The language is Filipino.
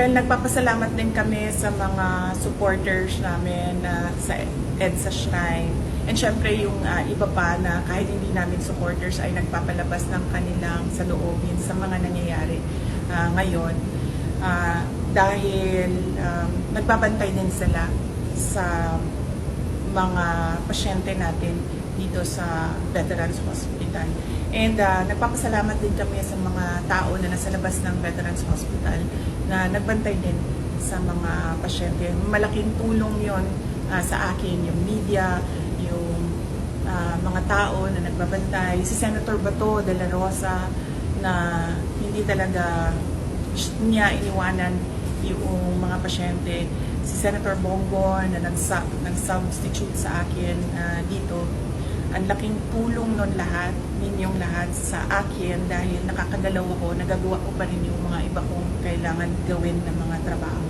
Well, nagpapasalamat din kami sa mga supporters namin sa EDSA Shrine. And syempre yung iba pa na kahit hindi namin supporters ay nagpapalabas ng kanilang saloobin sa mga nangyayari ngayon. Dahil nagbabantay din sila sa mga pasyente natin dito sa Veterans Hospital. And nagpapasalamat din kami sa mga tao na nasa labas ng Veterans Hospital na nagbantay din sa mga pasyente. Malaking tulong yon sa akin, yung media, yung mga tao na nagbabantay. Si Senator Bato de la Rosa na hindi talaga niya iniwanan yung mga pasyente. Si Senator Bongo na nag-substitute sa akin dito. Ang laking tulong nun lahat, ninyong lahat sa akin dahil nakakagalaw ako, nagagawa ko pa rin yung mga iba kong kailangan gawin ng mga trabaho.